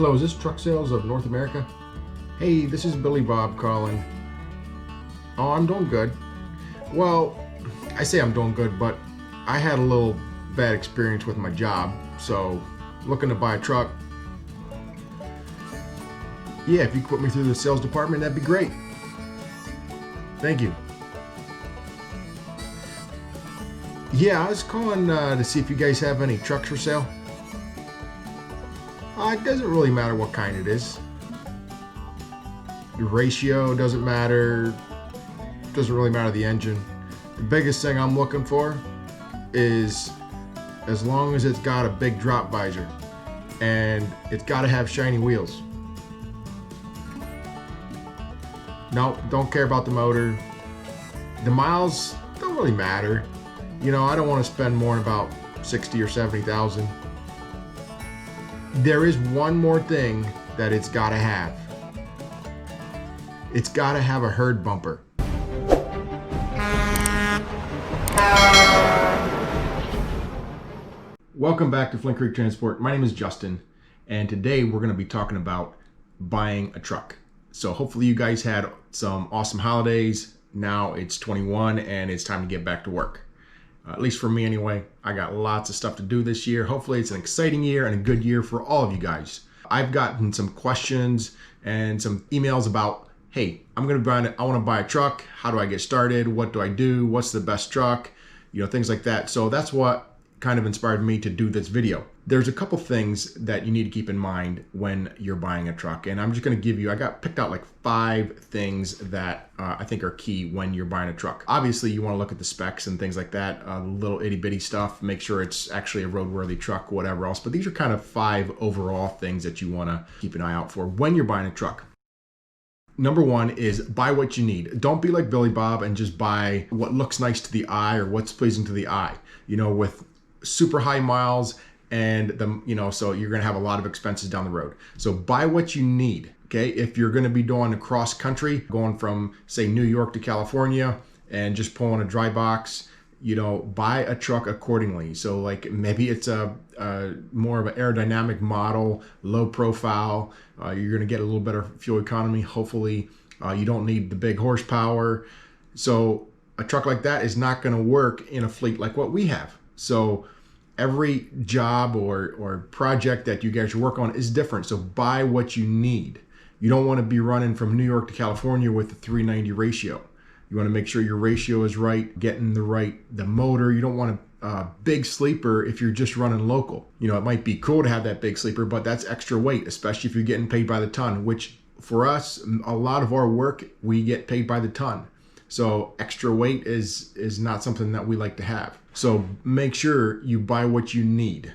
Hello, is this Truck Sales of North America? Hey, this is Billy Bob calling. Oh, I'm doing good. Well, I say I'm doing good, but I had a little bad experience with my job, so looking to buy a truck. Yeah, if you could put me through the sales department, that'd be great. Thank you. Yeah, I was calling to see if you guys have any trucks for sale. It doesn't really matter what kind it is. The ratio doesn't matter. Doesn't really matter the engine. The biggest thing I'm looking for is as long as it's got a big drop visor and it's got to have shiny wheels. No, don't care about the motor. The miles don't really matter. You know, I don't want to spend more than about 60 or 70,000. There is one more thing that it's got to have. It's got to have a herd bumper. Welcome back to Flint Creek Transport. My name is Justin, and today we're going to be talking about buying a truck. So hopefully you guys had some awesome holidays. Now it's 21 and it's time to get back to work. At least for me anyway. I got lots of stuff to do this year. Hopefully it's an exciting year and a good year for all of you guys. I've gotten some questions and some emails about, hey, I want to buy a truck. How do I get started? What do I do? What's the best truck? You know, things like that. So that's what kind of inspired me to do this video. There's a couple things that you need to keep in mind when you're buying a truck. And I'm just going to give you, I got picked out like 5 things that I think are key when you're buying a truck. Obviously, you want to look at the specs and things like that, little itty bitty stuff, make sure it's actually a roadworthy truck, whatever else. But these are kind of 5 overall things that you want to keep an eye out for when you're buying a truck. Number 1 is buy what you need. Don't be like Billy Bob and just buy what looks nice to the eye or what's pleasing to the eye. You know, with super high miles and so you're going to have a lot of expenses down the road. So buy what you need. Okay. If you're going to be doing a cross country, going from say New York to California and just pulling a dry box, you know, buy a truck accordingly. So like maybe it's a more of an aerodynamic model, low profile. You're going to get a little better fuel economy. Hopefully you don't need the big horsepower. So a truck like that is not going to work in a fleet like what we have. So every job or project that you guys work on is different. So buy what you need. You don't want to be running from New York to California with a 390 ratio. You want to make sure your ratio is right, getting the motor. You don't want a big sleeper if you're just running local. You know, it might be cool to have that big sleeper, but that's extra weight, especially if you're getting paid by the ton, which for us, a lot of our work, we get paid by the ton. So extra weight is not something that we like to have. So make sure you buy what you need.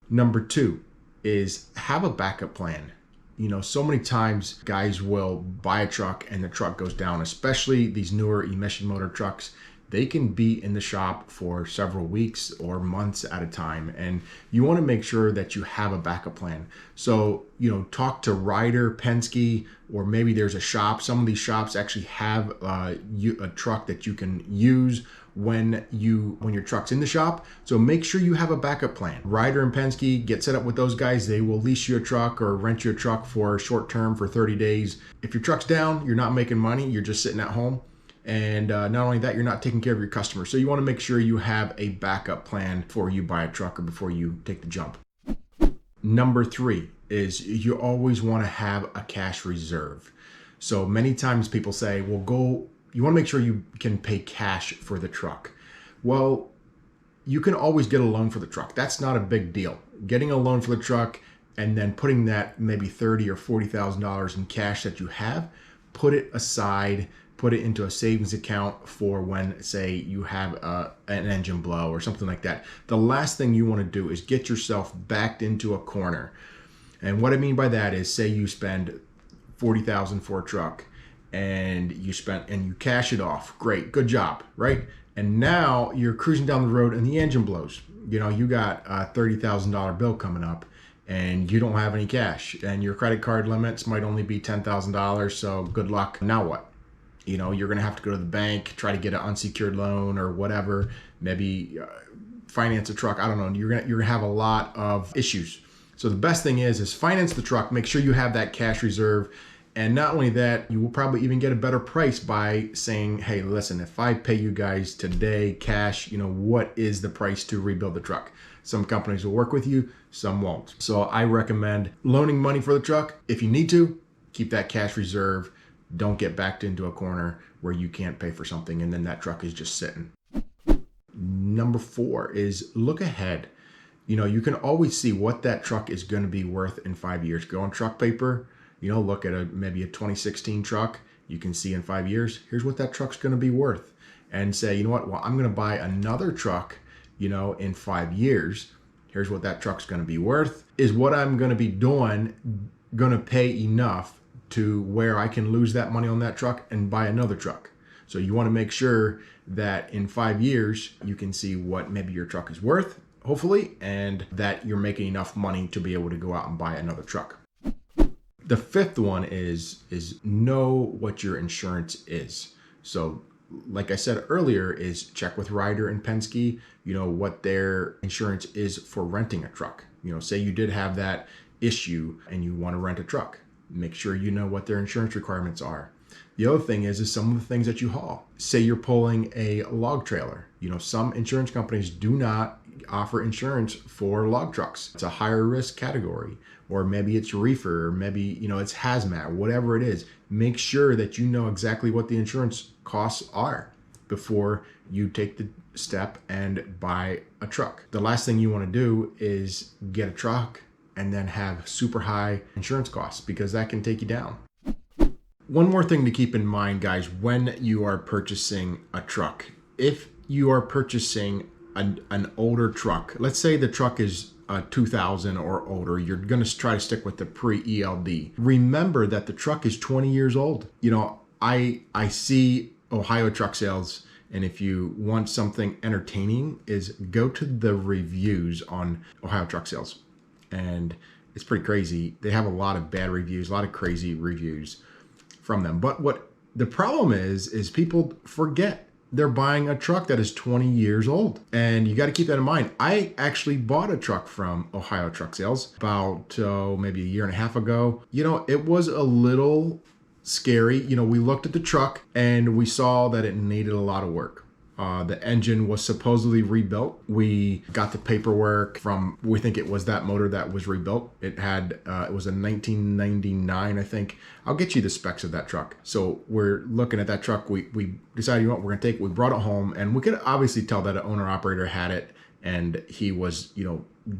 Number 2 is have a backup plan. You know, so many times guys will buy a truck and the truck goes down, especially these newer emission motor trucks. They can be in the shop for several weeks or months at a time. And you want to make sure that you have a backup plan. So, you know, talk to Ryder, Penske, or maybe there's a shop. Some of these shops actually have a truck that you can use when your truck's in the shop. So make sure you have a backup plan. Ryder and Penske, get set up with those guys. They will lease you a truck or rent you a truck for short term for 30 days. If your truck's down, you're not making money. You're just sitting at home. And not only that, you're not taking care of your customers. So you want to make sure you have a backup plan before you buy a truck or before you take the jump. Number 3 is you always want to have a cash reserve. So many times people say, well, you want to make sure you can pay cash for the truck. Well, you can always get a loan for the truck. That's not a big deal. Getting a loan for the truck and then putting that maybe $30,000 or $40,000 in cash that you have, put it aside. Put it into a savings account for when, say, you have an engine blow or something like that. The last thing you want to do is get yourself backed into a corner. And what I mean by that is, say you spend $40,000 for a truck and you cash it off. Great, good job, right? And now you're cruising down the road and the engine blows. You know, you got a $30,000 bill coming up and you don't have any cash and your credit card limits might only be $10,000. So good luck. Now what? You know, you're going to have to go to the bank, try to get an unsecured loan or whatever, maybe finance a truck. I don't know. You're going to have a lot of issues. So the best thing is finance the truck, make sure you have that cash reserve. And not only that, you will probably even get a better price by saying, hey, listen, if I pay you guys today cash, what is the price to rebuild the truck? Some companies will work with you, some won't. So I recommend loaning money for the truck. If you need to, keep that cash reserve. Don't get backed into a corner where you can't pay for something and then that truck is just sitting. Number 4 is look ahead. You can always see what that truck is going to be worth in 5 years. Go on Truck Paper, look at maybe a 2016 truck. You can see in 5 years, here's what that truck's going to be worth. And say, you know what, well, I'm going to buy another truck, in 5 years. Here's what that truck's going to be worth. Is what I'm going to be doing going to pay enough to where I can lose that money on that truck and buy another truck? So you want to make sure that in 5 years, you can see what maybe your truck is worth, hopefully, and that you're making enough money to be able to go out and buy another truck. The 5th one is know what your insurance is. So like I said earlier, is check with Ryder and Penske, what their insurance is for renting a truck. Say you did have that issue and you want to rent a truck. Make sure you know what their insurance requirements are. The other thing is some of the things that you haul. Say you're pulling a log trailer. Some insurance companies do not offer insurance for log trucks. It's a higher risk category, or maybe it's reefer, or maybe, it's hazmat, whatever it is. Make sure that you know exactly what the insurance costs are before you take the step and buy a truck. The last thing you want to do is get a truck and then have super high insurance costs, because that can take you down. One more thing to keep in mind, guys, when you are purchasing a truck. If you are purchasing an older truck, let's say the truck is 2000 or older, you're going to try to stick with the pre-ELD. Remember that the truck is 20 years old. I see Ohio Truck Sales, and if you want something entertaining, is go to the reviews on Ohio Truck Sales. And it's pretty crazy. They have a lot of bad reviews, a lot of crazy reviews from them. But what the problem is people forget they're buying a truck that is 20 years old. And you got to keep that in mind. I actually bought a truck from Ohio Truck Sales about maybe a year and a half ago. It was a little scary. We looked at the truck and we saw that it needed a lot of work. The engine was supposedly rebuilt. We got the paperwork from, we think it was that motor that was rebuilt. It had, it was a 1999, I think. I'll get you the specs of that truck. So we're looking at that truck. We decided, we're going to take it. We brought it home, and we could obviously tell that an owner operator had it, and he was,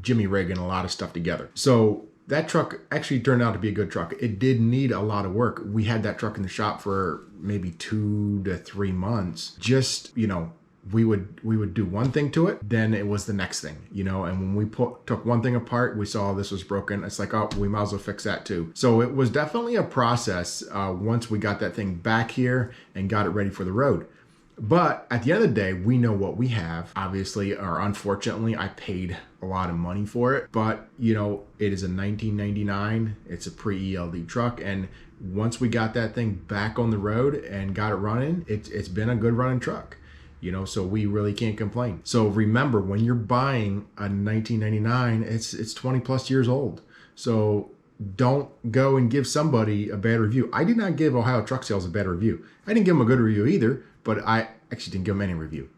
Jimmy rigging a lot of stuff together. So that truck actually turned out to be a good truck. It did need a lot of work. We had that truck in the shop for maybe 2 to 3 months. Just, we would do one thing to it, then it was the next thing, and when we took one thing apart, we saw this was broken. It's like, oh, we might as well fix that too. So it was definitely a process once we got that thing back here and got it ready for the road. But at the end of the day, we know what we have. Obviously, or unfortunately, I paid a lot of money for it. But, it is a 1999. It's a pre-ELD truck. And once we got that thing back on the road and got it running, it's been a good running truck. So we really can't complain. So remember, when you're buying a 1999, it's 20 plus years old. So don't go and give somebody a bad review. I did not give Ohio Truck Sales a bad review. I didn't give them a good review either, but I actually didn't give them any review.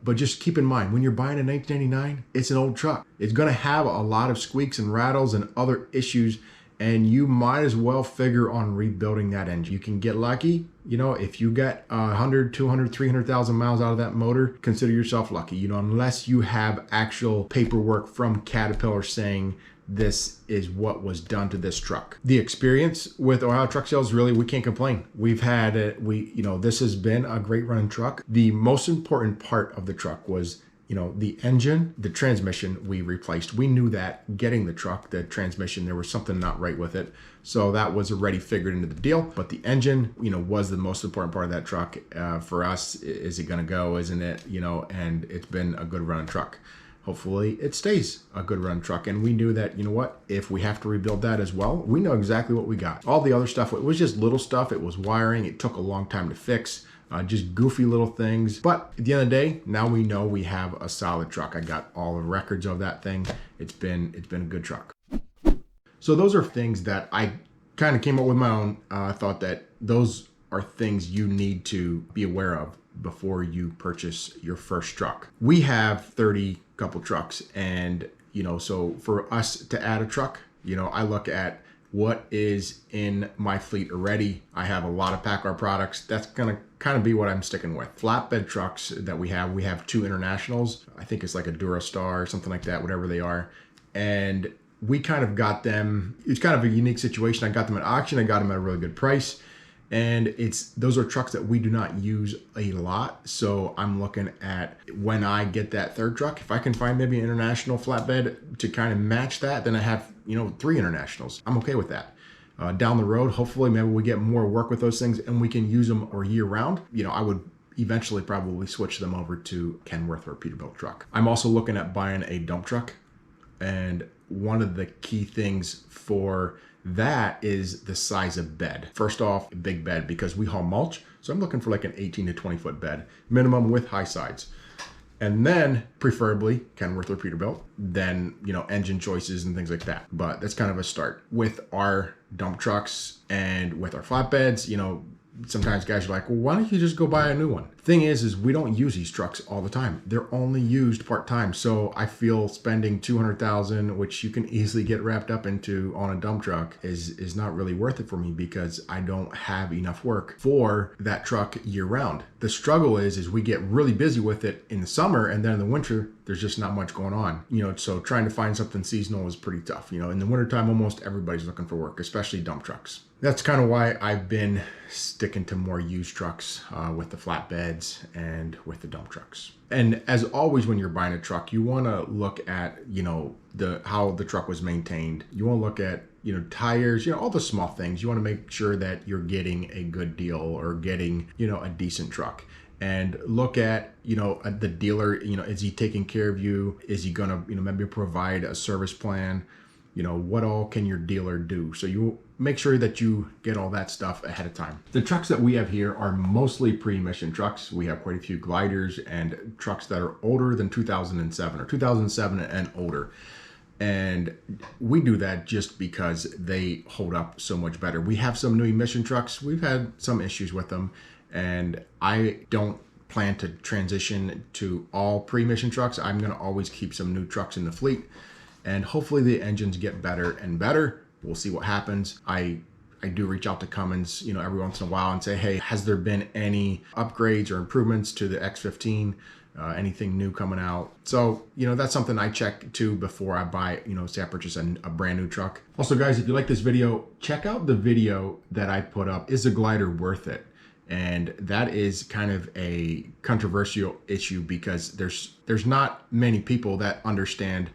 But just keep in mind, when you're buying a 1999, it's an old truck. It's going to have a lot of squeaks and rattles and other issues, and you might as well figure on rebuilding that engine. You can get lucky. If you get 100, 200, 300,000 miles out of that motor, consider yourself lucky, unless you have actual paperwork from Caterpillar saying this is what was done to this truck. The experience with Ohio Truck Sales, really, we can't complain. We've had it, this has been a great running truck. The most important part of the truck was, the engine, the transmission we replaced. We knew that getting the truck, the transmission, there was something not right with it. So that was already figured into the deal. But the engine, was the most important part of that truck. For us, is it gonna go, isn't it? And it's been a good running truck. Hopefully it stays a good run truck. And we knew that, if we have to rebuild that as well, we know exactly what we got. All the other stuff, it was just little stuff. It was wiring. It took a long time to fix, just goofy little things. But at the end of the day, now we know we have a solid truck. I got all the records of that thing. It's been a good truck. So those are things that I kind of came up with my own. I thought that those are things you need to be aware of before you purchase your first truck. We have 30 couple trucks, and so for us to add a truck, I look at what is in my fleet already. I have a lot of PACCAR products. That's gonna kind of be what I'm sticking with. Flatbed trucks that we have 2 internationals. I think it's like a Durastar or something like that, whatever they are. And we kind of got them, it's kind of a unique situation. I got them at auction. I got them at a really good price. And those are trucks that we do not use a lot. So I'm looking at, when I get that third truck, if I can find maybe an international flatbed to kind of match that, then I have 3 internationals. I'm okay with that. Down the road, hopefully maybe we get more work with those things and we can use them or year round. I would eventually probably switch them over to Kenworth or Peterbilt truck. I'm also looking at buying a dump truck. And one of the key things for that is the size of bed. First off, a big bed, because we haul mulch. So I'm looking for like an 18 to 20 foot bed, minimum, with high sides. And then preferably Kenworth or Peterbilt, then, engine choices and things like that. But that's kind of a start. With our dump trucks and with our flatbeds, sometimes guys are like, well, why don't you just go buy a new one? Thing is we don't use these trucks all the time. They're only used part-time. So I feel spending $200,000, which you can easily get wrapped up into on a dump truck, is not really worth it for me, because I don't have enough work for that truck year round. The struggle is we get really busy with it in the summer, and then in the winter, there's just not much going on. So trying to find something seasonal is pretty tough. In the wintertime, almost everybody's looking for work, especially dump trucks. That's kind of why I've been sticking to more used trucks with the flatbeds and with the dump trucks. And as always, when you're buying a truck, you want to look at, how the truck was maintained. You want to look at, tires, all the small things. You want to make sure that you're getting a good deal or getting, a decent truck. And look at, the dealer, is he taking care of you? Is he going to, maybe provide a service plan? What all can your dealer do? So you make sure that you get all that stuff ahead of time. The trucks that we have here are mostly pre-emission trucks. We have quite a few gliders and trucks that are older than 2007 or 2007 and older. And we do that just because they hold up so much better. We have some new emission trucks. We've had some issues with them, and I don't plan to transition to all pre-emission trucks. I'm going to always keep some new trucks in the fleet, and hopefully the engines get better and better. We'll see what happens. I do reach out to Cummins, every once in a while and say, hey, has there been any upgrades or improvements to the X15? Anything new coming out? So, that's something I check too before I buy, say I purchase a brand new truck. Also, guys, if you like this video, check out the video that I put up, Is a Glider Worth It? And that is kind of a controversial issue, because there's not many people that understand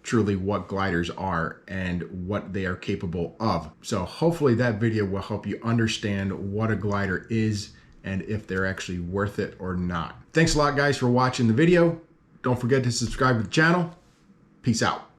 truly what gliders are and what they are capable of. So hopefully that video will help you understand what a glider is and if they're actually worth it or not. Thanks a lot, guys, for watching the video. Don't forget to subscribe to the channel. Peace out.